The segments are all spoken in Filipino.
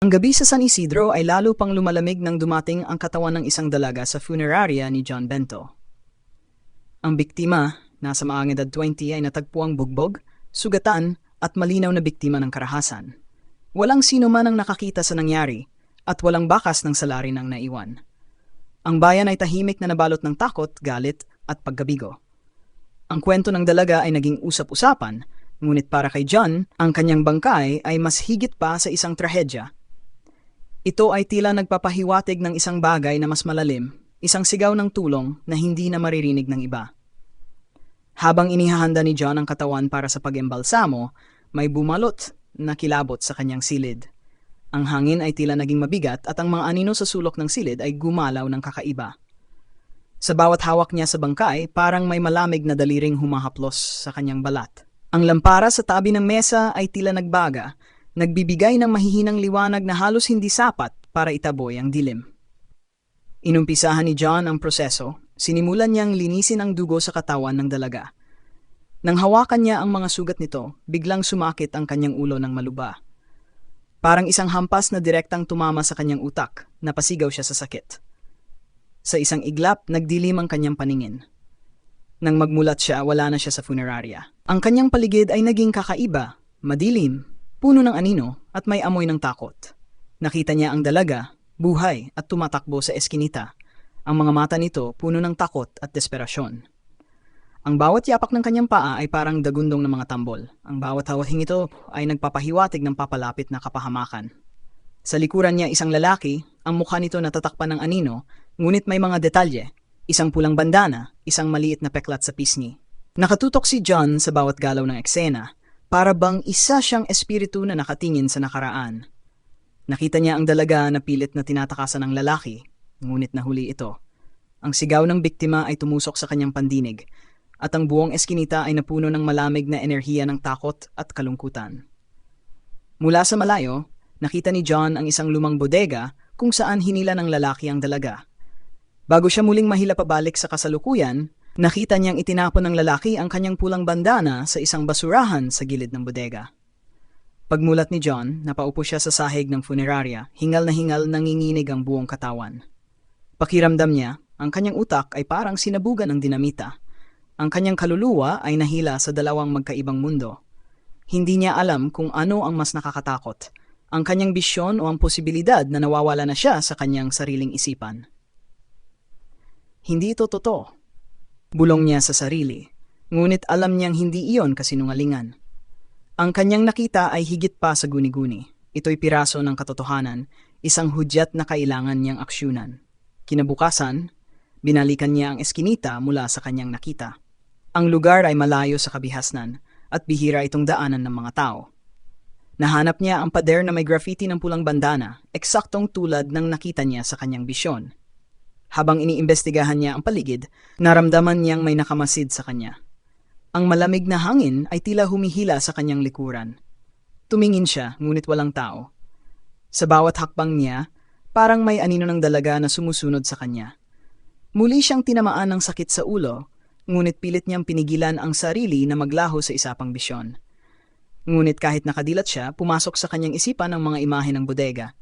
Ang gabi sa San Isidro ay lalo pang lumalamig nang dumating ang katawan ng isang dalaga sa funeraria ni John Bento. Ang biktima, nasa maang edad 20 ay natagpuang bugbog, sugatan at malinaw na biktima ng karahasan. Walang sino man ang nakakita sa nangyari at walang bakas ng salarin ang naiwan. Ang bayan ay tahimik na nabalot ng takot, galit at paggabigo. Ang kwento ng dalaga ay naging usap-usapan, ngunit para kay John, ang kanyang bangkay ay mas higit pa sa isang trahedya. Ito ay tila nagpapahiwatig ng isang bagay na mas malalim, isang sigaw ng tulong na hindi na maririnig ng iba. Habang inihahanda ni John ang katawan para sa pag-embalsamo, may bumalot na kilabot sa kanyang silid. Ang hangin ay tila naging mabigat at ang mga anino sa sulok ng silid ay gumalaw ng kakaiba. Sa bawat hawak niya sa bangkay, parang may malamig na daliring humahaplos sa kanyang balat. Ang lampara sa tabi ng mesa ay tila nagbaga, nagbibigay ng mahihinang liwanag na halos hindi sapat para itaboy ang dilim. Inumpisahan ni John ang proseso. Sinimulan niyang linisin ang dugo sa katawan ng dalaga. Nang hawakan niya ang mga sugat nito, biglang sumakit ang kanyang ulo ng maluba. Parang isang hampas na direktang tumama sa kanyang utak, napasigaw siya sa sakit. Sa isang iglap, nagdilim ang kanyang paningin. Nang magmulat siya, wala na siya sa funeraria. Ang kanyang paligid ay naging kakaiba, madilim, puno ng anino at may amoy ng takot. Nakita niya ang dalaga, buhay at tumatakbo sa eskinita. Ang mga mata nito puno ng takot at desperasyon. Ang bawat yapak ng kanyang paa ay parang dagundong ng mga tambol. Ang bawat hawahing ito ay nagpapahiwatig ng papalapit na kapahamakan. Sa likuran niya isang lalaki, ang mukha nito natatakpan ng anino, ngunit may mga detalye, isang pulang bandana, isang maliit na peklat sa pisngi. Nakatutok si John sa bawat galaw ng eksena, para bang isa siyang espiritu na nakatingin sa nakaraan. Nakita niya ang dalaga na pilit na tinatakasan ng lalaki, ngunit nahuli ito. Ang sigaw ng biktima ay tumusok sa kanyang pandinig, at ang buong eskinita ay napuno ng malamig na enerhiya ng takot at kalungkutan. Mula sa malayo, nakita ni John ang isang lumang bodega kung saan hinila ng lalaki ang dalaga. Bago siya muling mahila pabalik sa kasalukuyan, nakita niyang itinapon ng lalaki ang kanyang pulang bandana sa isang basurahan sa gilid ng bodega. Pagmulat ni John, napaupo siya sa sahig ng funeraria, hingal na hingal nanginginig ang buong katawan. Pakiramdam niya, ang kanyang utak ay parang sinabugan ng dinamita. Ang kanyang kaluluwa ay nahila sa dalawang magkaibang mundo. Hindi niya alam kung ano ang mas nakakatakot, ang kanyang bisyon o ang posibilidad na nawawala na siya sa kanyang sariling isipan. Hindi ito totoo. Bulong niya sa sarili, ngunit alam niyang hindi iyon kasinungalingan. Ang kanyang nakita ay higit pa sa guni-guni. Ito'y piraso ng katotohanan, isang hudyat na kailangan niyang aksyonan. Kinabukasan, binalikan niya ang eskinita mula sa kanyang nakita. Ang lugar ay malayo sa kabihasnan at bihira itong daanan ng mga tao. Nahanap niya ang pader na may graffiti ng pulang bandana, eksaktong tulad ng nakita niya sa kanyang bisyon. Habang iniimbestigahan niya ang paligid, naramdaman niyang may nakamasid sa kanya. Ang malamig na hangin ay tila humihila sa kanyang likuran. Tumingin siya, ngunit walang tao. Sa bawat hakbang niya, parang may anino ng dalaga na sumusunod sa kanya. Muli siyang tinamaan ng sakit sa ulo, ngunit pilit niyang pinigilan ang sarili na maglaho sa isa pang bisyon. Ngunit kahit nakadilat siya, pumasok sa kanyang isipan ang mga imahe ng bodega.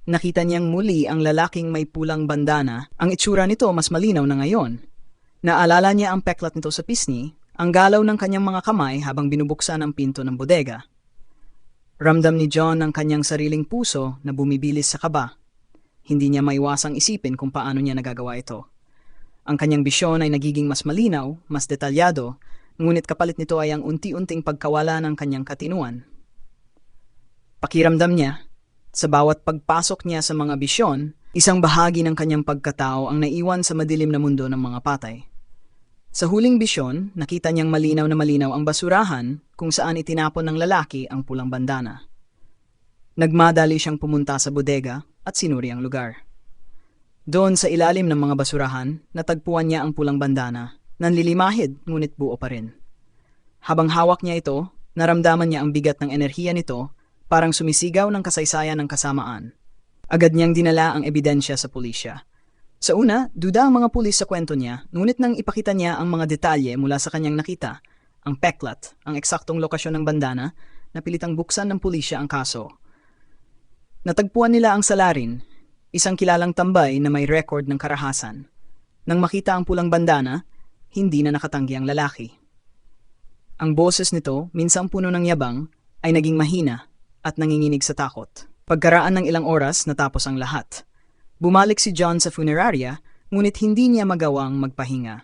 Nakita niyang muli ang lalaking may pulang bandana, ang itsura nito mas malinaw na ngayon. Naalala niya ang peklat nito sa pisngi, ang galaw ng kanyang mga kamay habang binubuksan ang pinto ng bodega. Ramdam ni John ang kanyang sariling puso na bumibilis sa kaba. Hindi niya maiwasang isipin kung paano niya nagagawa ito. Ang kanyang bisyon ay nagiging mas malinaw, mas detalyado, ngunit kapalit nito ay ang unti-unting pagkawala ng kanyang katinuan. Pakiramdam niya, sa bawat pagpasok niya sa mga bisyon, isang bahagi ng kanyang pagkatao ang naiwan sa madilim na mundo ng mga patay. Sa huling bisyon, nakita niyang malinaw na malinaw ang basurahan kung saan itinapon ng lalaki ang pulang bandana. Nagmadali siyang pumunta sa bodega at sinuri ang lugar. Doon sa ilalim ng mga basurahan, natagpuan niya ang pulang bandana, nanlilimahid ngunit buo pa rin. Habang hawak niya ito, naramdaman niya ang bigat ng enerhiya nito, parang sumisigaw ng kasaysayan ng kasamaan. Agad niyang dinala ang ebidensya sa pulisya. Sa una, duda ang mga pulis sa kwento niya, ngunit nang ipakita niya ang mga detalye mula sa kanyang nakita, ang peklat, ang eksaktong lokasyon ng bandana, napilitang buksan ng pulisya ang kaso. Natagpuan nila ang salarin, isang kilalang tambay na may record ng karahasan. Nang makita ang pulang bandana, hindi na nakatanggi ang lalaki. Ang boses nito, minsang puno ng yabang, ay naging mahina at nanginginig sa takot. Pagkaraan ng ilang oras, natapos ang lahat. Bumalik si John sa funeraria, ngunit hindi niya magawang magpahinga.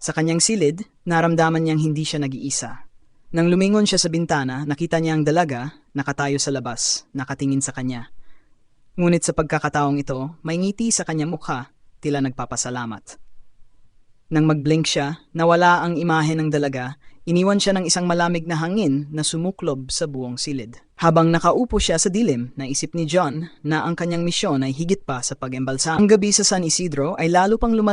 Sa kanyang silid, naramdaman niyang hindi siya nag-iisa. Nang lumingon siya sa bintana, nakita niya ang dalaga, nakatayo sa labas, nakatingin sa kanya. Ngunit sa pagkakataong ito, may ngiti sa kanyang mukha, tila nagpapasalamat. Nang mag-blink siya, nawala ang imahe ng dalaga, iniwan siya ng isang malamig na hangin na sumuklob sa buong silid. Habang nakaupo siya sa dilim, naisip ni John na ang kanyang misyon ay higit pa sa pag-embalsam. Ang gabi sa San Isidro ay lalo pang lumala